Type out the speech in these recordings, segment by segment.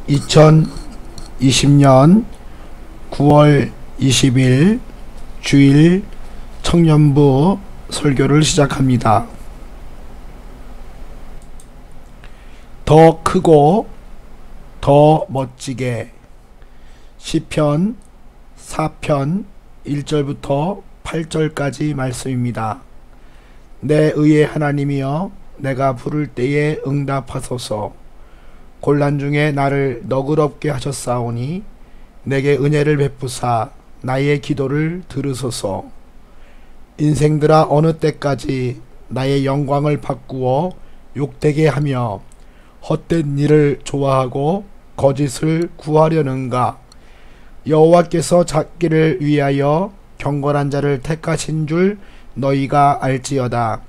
2020년 9월 20일 주일 청년부 설교를 시작합니다. 더 크고 더 멋지게 시편 4편 1절부터 8절까지 말씀입니다. 내 의의 하나님이여, 내가 부를 때에 응답하소서. 곤란 중에 나를 너그럽게 하셨사오니 내게 은혜를 베푸사 나의 기도를 들으소서. 인생들아, 어느 때까지 나의 영광을 바꾸어 욕되게 하며 헛된 일을 좋아하고 거짓을 구하려는가? 여호와께서 찾기를 위하여 경건한 자를 택하신 줄 너희가 알지어다.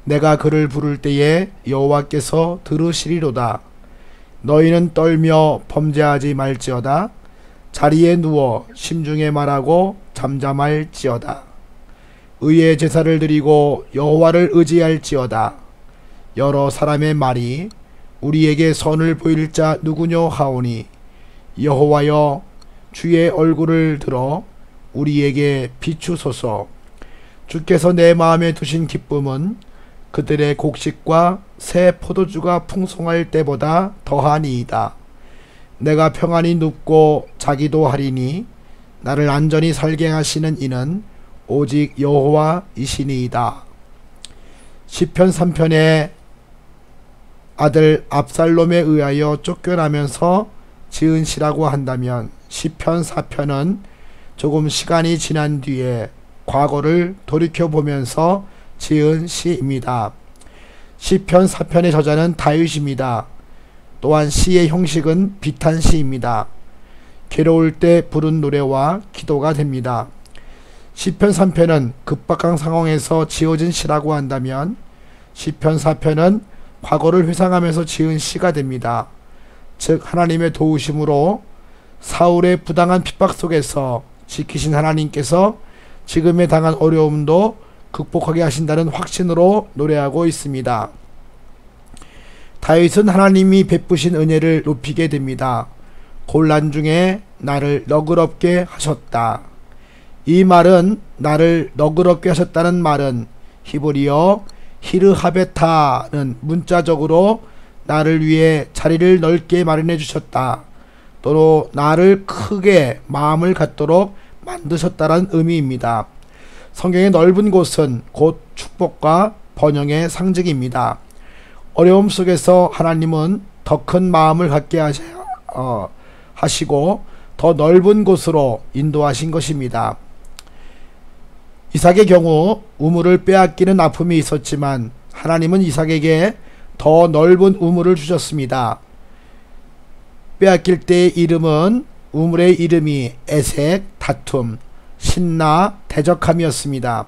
내가 그를 부를 때에 여호와께서 들으시리로다. 너희는 떨며 범죄하지 말지어다. 자리에 누워 심중에 말하고 잠잠할지어다. 의의 제사를 드리고 여호와를 의지할지어다. 여러 사람의 말이 우리에게 선을 보일 자 누구뇨 하오니, 여호와여, 주의 얼굴을 들어 우리에게 비추소서. 주께서 내 마음에 두신 기쁨은 그들의 곡식과 새 포도주가 풍성할 때보다 더하니이다. 내가 평안히 눕고 자기도 하리니 나를 안전히 살게 하시는 이는 오직 여호와이시니이다. 시편 3편의 아들 압살롬에 의하여 쫓겨나면서 지은 시라고 한다면, 시편 4편은 조금 시간이 지난 뒤에 과거를 돌이켜보면서 지은 시입니다. 시편 4편의 저자는 다윗입니다. 또한 시의 형식은 비탄시입니다. 괴로울 때 부른 노래와 기도가 됩니다. 시편 3편은 급박한 상황에서 지어진 시라고 한다면, 시편 4편은 과거를 회상하면서 지은 시가 됩니다. 즉, 하나님의 도우심으로 사울의 부당한 핍박 속에서 지키신 하나님께서 지금에 당한 어려움도 극복하게 하신다는 확신으로 노래하고 있습니다. 다윗은 하나님이 베푸신 은혜를 높이게 됩니다. 곤란 중에 나를 너그럽게 하셨다. 이 말은, 나를 너그럽게 하셨다는 말은 히브리어 히르하베타는 문자적으로 나를 위해 자리를 넓게 마련해 주셨다, 또는 나를 크게 마음을 갖도록 만드셨다는 의미입니다. 성경의 넓은 곳은 곧 축복과 번영의 상징입니다. 어려움 속에서 하나님은 더 큰 마음을 갖게 하시고 더 넓은 곳으로 인도하신 것입니다. 이삭의 경우 우물을 빼앗기는 아픔이 있었지만 하나님은 이삭에게 더 넓은 우물을 주셨습니다. 빼앗길 때의 이름은, 우물의 이름이 에색, 다툼, 신나, 대적함이었습니다.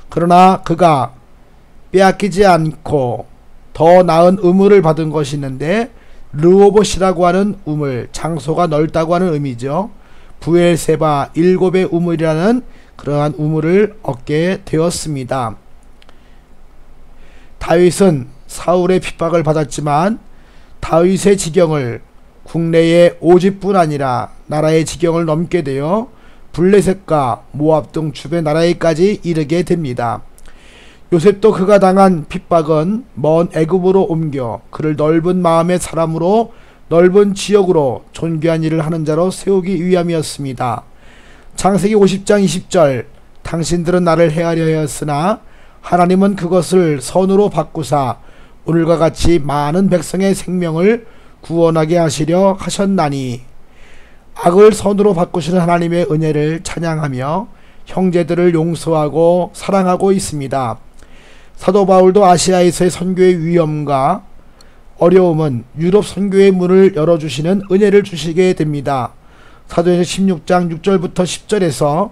그러나 그가 빼앗기지 않고 더 나은 우물을 받은 것이 있는데, 르호봇이라고 하는 우물, 장소가 넓다고 하는 의미죠. 부엘세바 7의 우물이라는 그러한 우물을 얻게 되었습니다. 다윗은 사울의 핍박을 받았지만 다윗의 지경을 국내의 5집뿐 아니라 나라의 지경을 넘게 되어 블레셋과 모압 등 주변 나라에까지 이르게 됩니다. 요셉도 그가 당한 핍박은 먼 애굽으로 옮겨 그를 넓은 마음의 사람으로 넓은 지역으로 존귀한 일을 하는 자로 세우기 위함이었습니다. 창세기 50장 20절, 당신들은 나를 해하려 하였으나 하나님은 그것을 선으로 바꾸사 오늘과 같이 많은 백성의 생명을 구원하게 하시려 하셨나니. 악을 선으로 바꾸시는 하나님의 은혜를 찬양하며 형제들을 용서하고 사랑하고 있습니다. 사도 바울도 아시아에서의 선교의 위험과 어려움은 유럽 선교의 문을 열어주시는 은혜를 주시게 됩니다. 사도행전 16장 6절부터 10절에서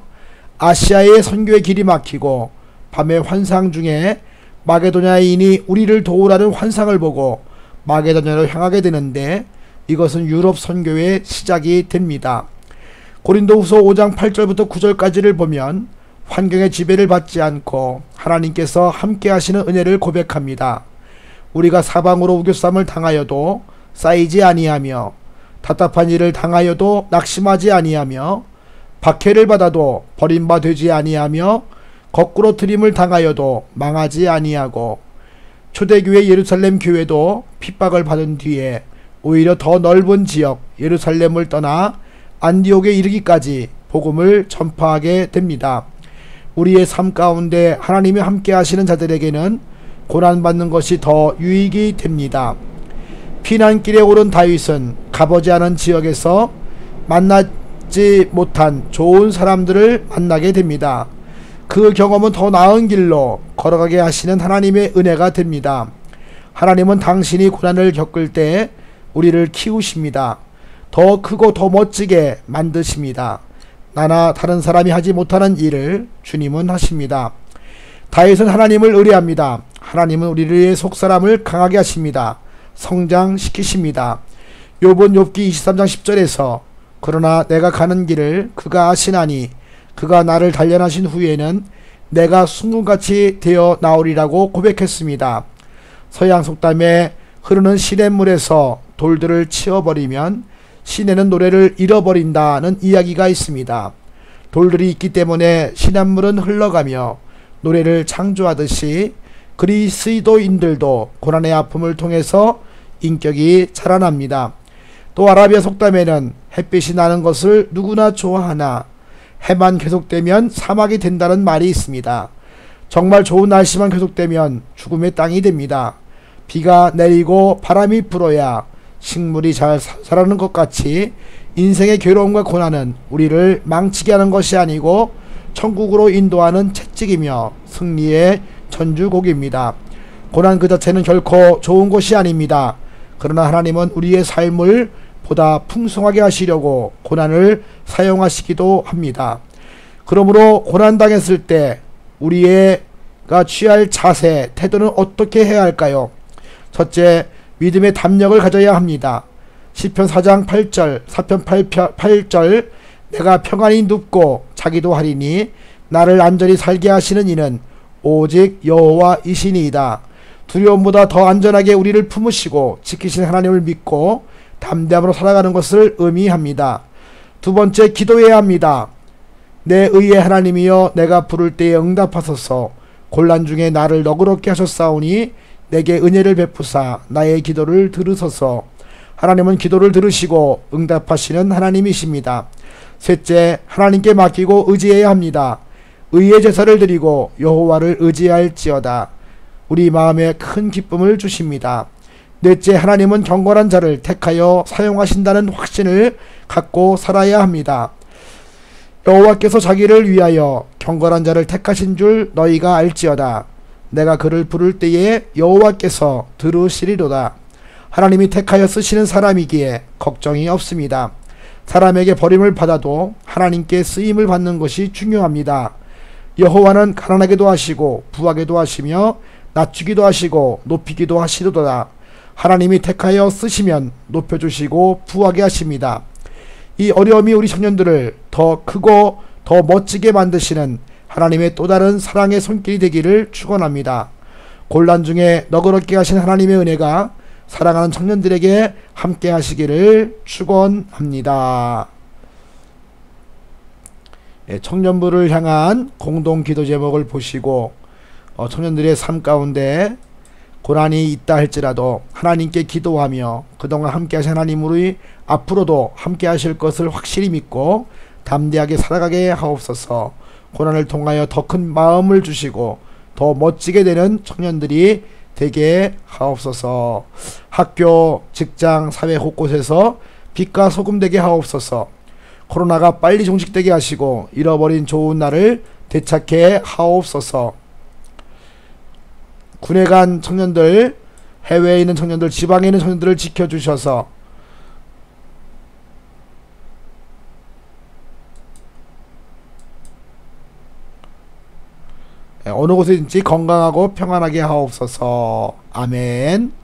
아시아의 선교의 길이 막히고 밤의 환상 중에 마게도냐인이 우리를 도우라는 환상을 보고 마게도냐로 향하게 되는데, 이것은 유럽 선교의 시작이 됩니다. 고린도후서 5장 8절부터 9절까지를 보면 환경의 지배를 받지 않고 하나님께서 함께 하시는 은혜를 고백합니다. 우리가 사방으로 우겨쌈을 당하여도 쌓이지 아니하며 답답한 일을 당하여도 낙심하지 아니하며 박해를 받아도 버림바 되지 아니하며 거꾸로 트림을 당하여도 망하지 아니하고 초대교회 예루살렘 교회도 핍박을 받은 뒤에 오히려 더 넓은 지역 예루살렘을 떠나 안디옥에 이르기까지 복음을 전파하게 됩니다. 우리의 삶 가운데 하나님이 함께 하시는 자들에게는 고난받는 것이 더 유익이 됩니다. 피난길에 오른 다윗은 가보지 않은 지역에서 만나지 못한 좋은 사람들을 만나게 됩니다. 그 경험은 더 나은 길로 걸어가게 하시는 하나님의 은혜가 됩니다. 하나님은 당신이 고난을 겪을 때 우리를 키우십니다. 더 크고 더 멋지게 만드십니다. 나나 다른 사람이 하지 못하는 일을 주님은 하십니다. 다윗은 하나님을 의뢰합니다. 하나님은 우리의 속사람을 강하게 하십니다. 성장시키십니다. 욥은 욥기 23장 10절에서 그러나 내가 가는 길을 그가 아시나니 그가 나를 단련하신 후에는 내가 순금같이 되어 나오리라고 고백했습니다. 서양 속담에 흐르는 시냇물에서 돌들을 치워버리면 시내는 노래를 잃어버린다는 이야기가 있습니다. 돌들이 있기 때문에 시냇물은 흘러가며 노래를 창조하듯이 그리스도인들도 고난의 아픔을 통해서 인격이 자라납니다. 또 아라비아 속담에는 햇빛이 나는 것을 누구나 좋아하나 해만 계속되면 사막이 된다는 말이 있습니다. 정말 좋은 날씨만 계속되면 죽음의 땅이 됩니다. 비가 내리고 바람이 불어야 식물이 잘 자라는 것 같이 인생의 괴로움과 고난은 우리를 망치게 하는 것이 아니고 천국으로 인도하는 채찍이며 승리의 전주곡입니다. 고난 그 자체는 결코 좋은 것이 아닙니다. 그러나 하나님은 우리의 삶을 보다 풍성하게 하시려고 고난을 사용하시기도 합니다. 그러므로 고난당했을 때 우리가 취할 자세, 태도는 어떻게 해야 할까요? 첫째, 믿음의 담력을 가져야 합니다. 시편 4장 8절, 사편 8절 내가 평안히 눕고 자기도 하리니 나를 안전히 살게 하시는 이는 오직 여호와이시니이다. 두려움보다 더 안전하게 우리를 품으시고 지키신 하나님을 믿고 담대함으로 살아가는 것을 의미합니다. 두 번째, 기도해야 합니다. 내 의의 하나님이여 내가 부를 때에 응답하소서. 곤란 중에 나를 너그럽게 하셨사오니 내게 은혜를 베푸사 나의 기도를 들으소서. 하나님은 기도를 들으시고 응답하시는 하나님이십니다. 셋째, 하나님께 맡기고 의지해야 합니다. 의의 제사를 드리고 여호와를 의지할지어다. 우리 마음에 큰 기쁨을 주십니다. 넷째, 하나님은 경건한 자를 택하여 사용하신다는 확신을 갖고 살아야 합니다. 여호와께서 자기를 위하여 경건한 자를 택하신 줄 너희가 알지어다. 내가 그를 부를 때에 여호와께서 들으시리로다. 하나님이 택하여 쓰시는 사람이기에 걱정이 없습니다. 사람에게 버림을 받아도 하나님께 쓰임을 받는 것이 중요합니다. 여호와는 가난하게도 하시고 부하게도 하시며 낮추기도 하시고 높이기도 하시도다. 하나님이 택하여 쓰시면 높여주시고 부하게 하십니다. 이 어려움이 우리 청년들을 더 크고 더 멋지게 만드시는 하나님의 또 다른 사랑의 손길이 되기를 축원합니다. 곤란 중에 너그럽게 하신 하나님의 은혜가 사랑하는 청년들에게 함께 하시기를 축원합니다. 청년부를 향한 공동 기도 제목을 보시고 청년들의 삶 가운데 고난이 있다 할지라도 하나님께 기도하며 그동안 함께 하신 하나님으로 앞으로도 함께 하실 것을 확실히 믿고 담대하게 살아가게 하옵소서. 고난을 통하여 더 큰 마음을 주시고 더 멋지게 되는 청년들이 되게 하옵소서. 학교, 직장, 사회 곳곳에서 빛과 소금 되게 하옵소서. 코로나가 빨리 종식되게 하시고 잃어버린 좋은 날을 되찾게 하옵소서. 군에 간 청년들, 해외에 있는 청년들, 지방에 있는 청년들을 지켜주셔서 어느 곳에 있든지 건강하고 평안하게 하옵소서. 아멘.